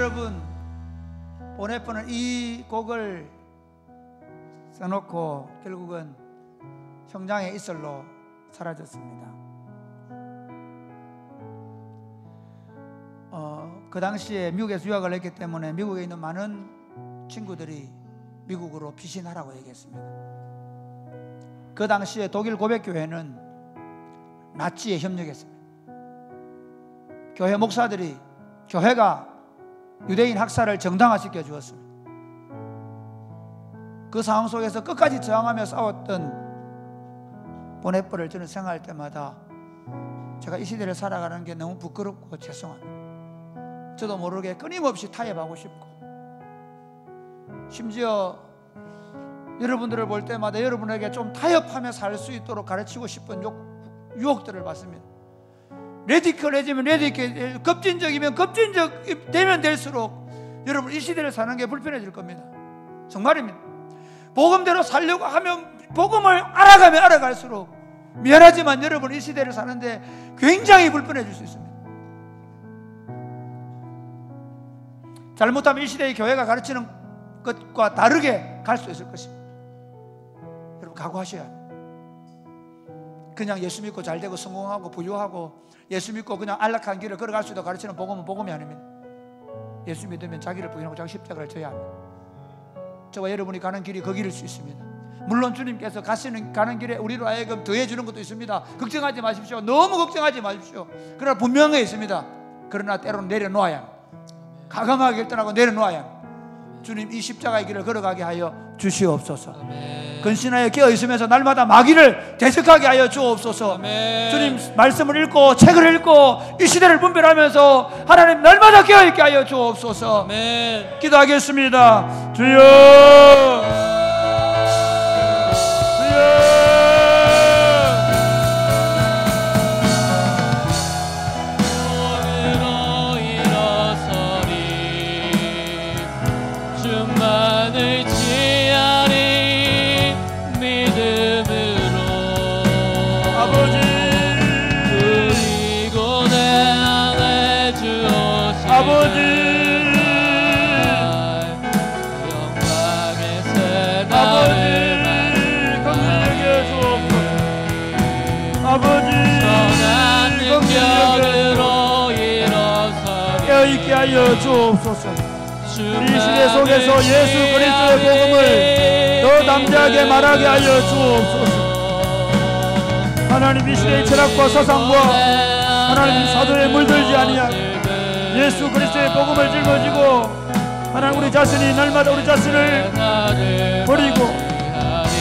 여러분, 보네포는 이 곡을 써놓고 결국은 형장의 이슬로 사라졌습니다. 그 당시에 미국에서 유학을 했기 때문에 미국에 있는 많은 친구들이 미국으로 피신하라고 얘기했습니다. 그 당시에 독일 고백교회는 나치에 협력했습니다. 교회 목사들이 교회가 유대인 학살을 정당화시켜 주었습니다. 그 상황 속에서 끝까지 저항하며 싸웠던 보네포를 저는 생각할 때마다 제가 이 시대를 살아가는 게 너무 부끄럽고 죄송합니다. 저도 모르게 끊임없이 타협하고 싶고, 심지어 여러분들을 볼 때마다 여러분에게 좀 타협하며 살 수 있도록 가르치고 싶은 유혹들을 받습니다. 레디컬해지면 레디컬, 급진적이면 급진적 되면 될수록 여러분 이 시대를 사는 게 불편해질 겁니다. 정말입니다. 복음대로 살려고 하면 복음을 알아가면 알아갈수록 미안하지만 여러분 이 시대를 사는데 굉장히 불편해질 수 있습니다. 잘못하면 이 시대의 교회가 가르치는 것과 다르게 갈 수 있을 것입니다. 여러분 각오하셔야 합니다. 그냥 예수 믿고 잘되고 성공하고 부유하고 예수 믿고 그냥 안락한 길을 걸어갈 수 있도록 가르치는 복음은 복음이 아닙니다. 예수 믿으면 자기를 부인하고 자기 십자가를 져야 합니다. 저와 여러분이 가는 길이 그 길일 수 있습니다. 물론 주님께서 가는 길에 우리로 하여금 더해주는 것도 있습니다. 걱정하지 마십시오. 너무 걱정하지 마십시오. 그러나 분명히 있습니다. 그러나 때로는 내려놓아야 합니다. 가감하게 결단하고 내려놓아야 합니다. 주님 이 십자가의 길을 걸어가게 하여 주시옵소서. 아멘. 근신하여 깨어있으면서 날마다 마귀를 대적하게 하여 주옵소서. 아멘. 주님 말씀을 읽고 책을 읽고 이 시대를 분별하면서 하나님 날마다 깨어있게 하여 주옵소서. 아멘. 기도하겠습니다. 주여, 하여 주옵소서. 이 시대 속에서 예수 그리스도의 복음을 더 담대하게 말하게 하여 주옵소서. 하나님 이 시대의 철학과 사상과 하나님 사도에 물들지 아니하고 예수 그리스도의 복음을 짊어지고 하나님 우리 자신이 날마다 우리 자신을 버리고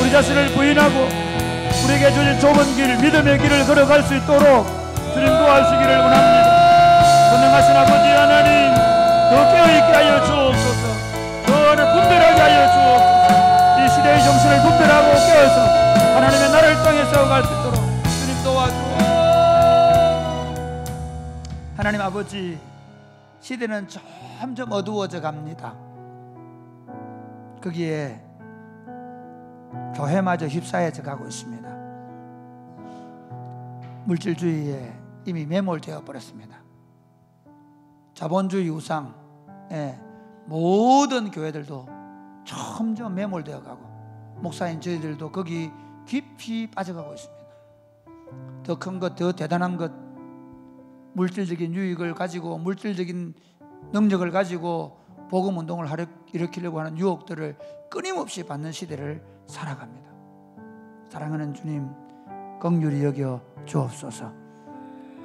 우리 자신을 부인하고 우리에게 주신 좁은 길 믿음의 길을 걸어갈 수 있도록 주님 도와주시기를 원합니다. 전능하신 아버지 하나님 더 깨어있게 하여 주옵소서. 더 분별하게 하여 주옵소서. 이 시대의 정신을 분별하고 깨어서 하나님의 나라를 땅에 세워갈 수 있도록 주님 도와주옵소서. 하나님 아버지, 시대는 점점 어두워져 갑니다. 거기에 교회마저 휩싸여져 가고 있습니다. 물질주의에 이미 매몰되어 버렸습니다. 자본주의 우상, 모든 교회들도 점점 매몰되어 가고 목사인 저희들도 거기 깊이 빠져가고 있습니다. 더 큰 것, 더 대단한 것, 물질적인 유익을 가지고 물질적인 능력을 가지고 복음운동을 일으키려고 하는 유혹들을 끊임없이 받는 시대를 살아갑니다. 사랑하는 주님, 긍휼히 여겨 주옵소서.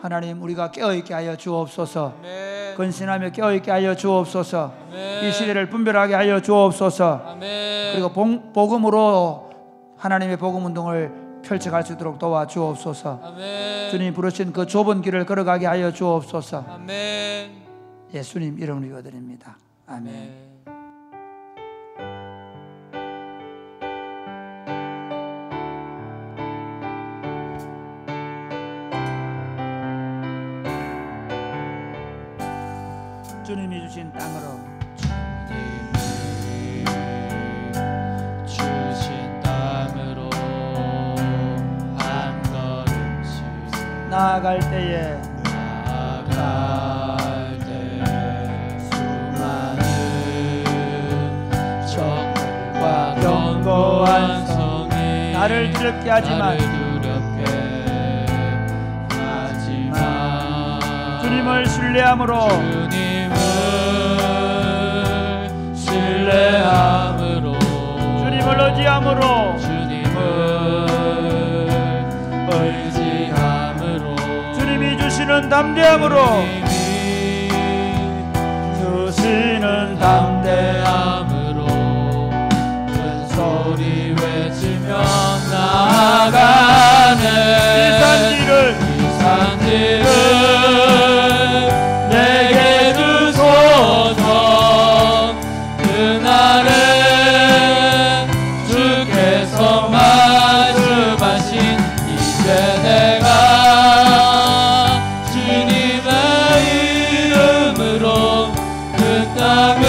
하나님 우리가 깨어있게 하여 주옵소서. 아멘. 근신하며 깨어있게 하여 주옵소서. 아멘. 이 시대를 분별하게 하여 주옵소서. 아멘. 그리고 복음으로 하나님의 복음운동을 펼쳐갈 수 있도록 도와주옵소서. 아멘. 주님 부르신 그 좁은 길을 걸어가게 하여 주옵소서. 아멘. 예수님 이름으로 기도드립니다. 아멘. 아멘. 주님이 주신 땅으로 한 걸음씩 나아갈 때에 수많은 나를 두렵게 하지만 주님을 신뢰함으로 주님을 의지함으로 주님이 주시는 담대함으로 큰 소리 외치며 나아가네. 이 산지를 내게 주소서. 그날에 주께서 말씀하신 이제 내가 주님의 이름으로 그 땅을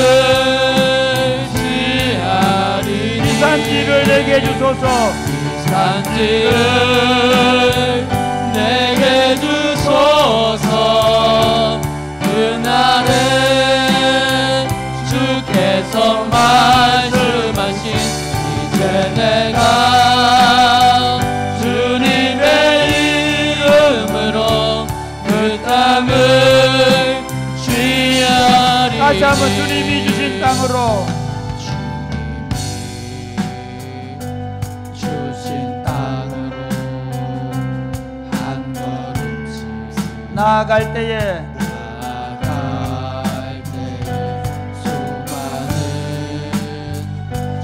취하리니. 이 산지를 내게 주소서. 이 산지를 내게 주소서. 그날에 주께서 말씀하신 이제 내가 주님의 이름으로 그 땅을 취하리. 다시 한번 주님이 주신 땅으로 나아갈 때에 수많은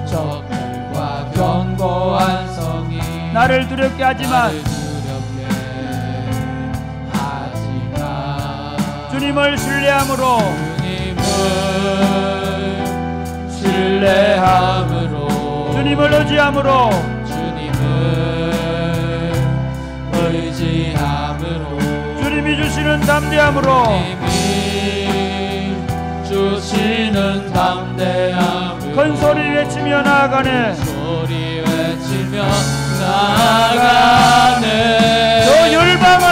적들과 견고한 성이 나를 두렵게 하지만 주님을 신뢰함으로 주님을 의지함으로 주님이 주시는 담대함으로 큰 소리 외치며 나아가네. 저 열방을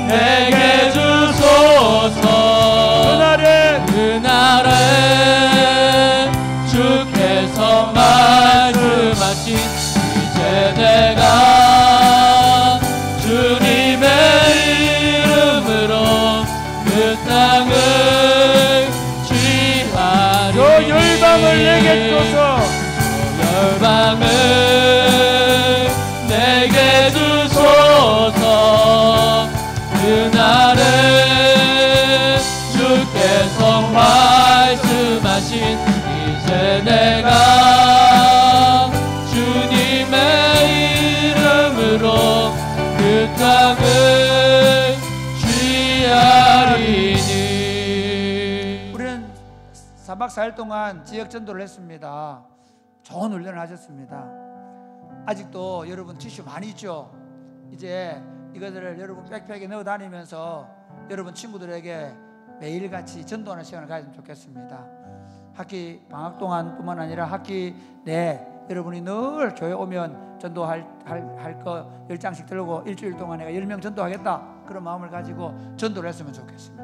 내게 주소서. 그날에 주께서 말씀하신 이제 내가 주님의 이름으로 그 땅을 취하리. 저 열방을 내게 주소서. 열방을 내게 주소서. 그날에 주께서 말씀하신 이제 내가 주님의 이름으로 그 땅을 취하리니. 우리는 3박 4일 동안 지역 전도를 했습니다. 좋은 훈련을 하셨습니다. 아직도 여러분 티슈 많이 있죠? 이제 이것들을 여러분 백팩에 넣어 다니면서 여러분 친구들에게 매일같이 전도하는 시간을 가졌으면 좋겠습니다. 학기 방학 동안 뿐만 아니라 학기 내 여러분이 늘 교회 오면 전도할 거 10장씩 들고 일주일 동안 내가 10명 전도하겠다 그런 마음을 가지고 전도를 했으면 좋겠습니다.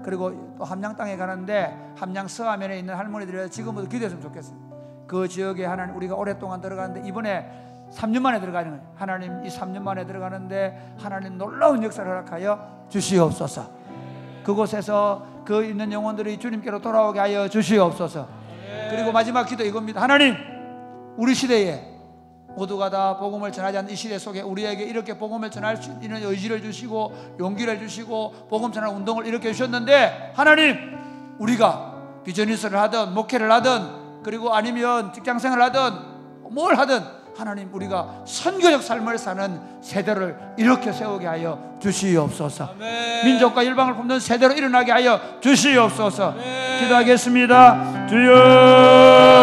그리고 또 함양 땅에 가는데 함양 서하면에 있는 할머니들이 지금부터 기도했으면 좋겠습니다. 그 지역에 하나님 우리가 오랫동안 들어가는데 이번에 3년 만에 들어가는 거예요. 하나님 이 3년 만에 들어가는데 하나님 놀라운 역사를 허락하여 주시옵소서. 그곳에서 그 있는 영혼들이 주님께로 돌아오게 하여 주시옵소서. 그리고 마지막 기도 이겁니다. 하나님 우리 시대에 모두가 다 복음을 전하지 않는 이 시대 속에 우리에게 이렇게 복음을 전할 수 있는 의지를 주시고 용기를 주시고 복음 전하는 운동을 일으켜 주셨는데 하나님 우리가 비즈니스를 하든 목회를 하든 그리고 아니면 직장생활을 하든 뭘 하든 하나님 우리가 선교적 삶을 사는 세대를 이렇게 세우게 하여 주시옵소서. 아멘. 민족과 일방을 품는 세대로 일어나게 하여 주시옵소서. 아멘. 기도하겠습니다. 주여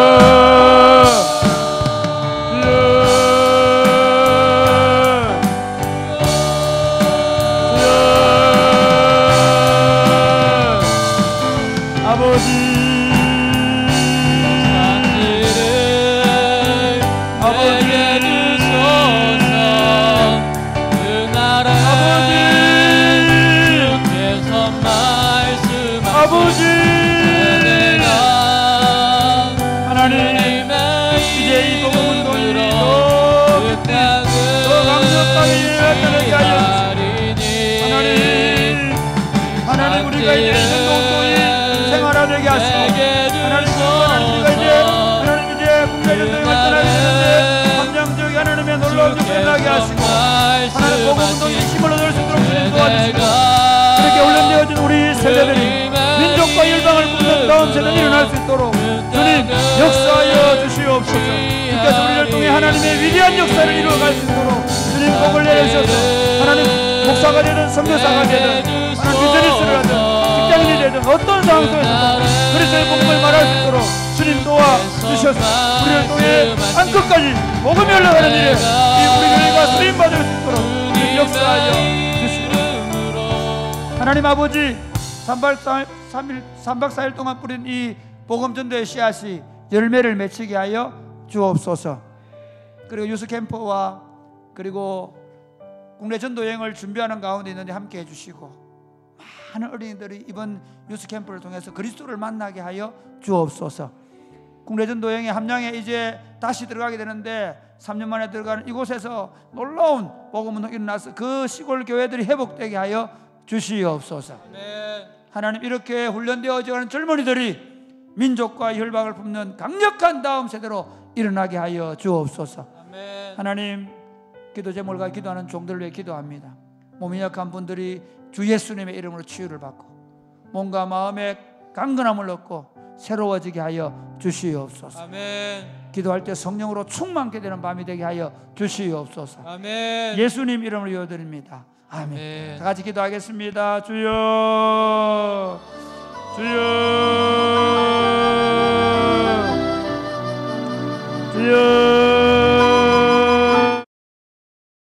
역사 되게 하시고 하나님 이제 국내 전도에 발전하게 되는데 함양 지역에 하나님의 놀라운 역사 일어나게 하시고 하나님 복음운동에 힘을 얻을 수 있도록 주님 도와주시고 그렇게 훈련되어진 우리 세대들이 민족과 열방을 묶는 다음 세대는 일어날 수 있도록 주님 역사하여 주시옵소서. 그래서 우리를 통해 하나님의 위대한 역사를 이루어갈 수 있도록 주님 복을 내주셔서 하나님 목사가 되든 선교사가 되든 하나님 비즈니스를 하든 직장인이 되든 어떤 상황 속에서도 그리스도의 복음을 말할 수 있도록 주님 도와주셔서 우리를 통해 땅끝까지 복음이 올라가는 일에 이 우리 교회가 쓰임받을 수 있도록 주님 역사하여 주시옵소서. 하나님 아버지 3박 4일 동안 뿌린 이 복음전도의 씨앗이 열매를 맺히게 하여 주옵소서. 그리고 유스캠프와 그리고 국내 전도 여행을 준비하는 가운데 있는데 함께 해주시고 많은 어린이들이 이번 유스캠프를 통해서 그리스도를 만나게 하여 주옵소서. 국내 전도 여행에 함양에 이제 다시 들어가게 되는데 3년 만에 들어가는 이곳에서 놀라운 복음운동이 일어나서 그 시골 교회들이 회복되게 하여 주시옵소서. 아멘. 하나님 이렇게 훈련되어져 가는 젊은이들이 민족과 혈박을 품는 강력한 다음 세대로 일어나게 하여 주옵소서. 아멘. 하나님 기도 제목과 기도하는 종들을 위해 기도합니다. 몸이 약한 분들이 주 예수님의 이름으로 치유를 받고 몸과 마음에 강건함을 얻고 새로워지게 하여 주시옵소서. 아멘. 기도할 때 성령으로 충만케 되는 밤이 되게 하여 주시옵소서. 아멘. 예수님 이름으로 기도드립니다. 아멘. 다 같이 기도하겠습니다. 주여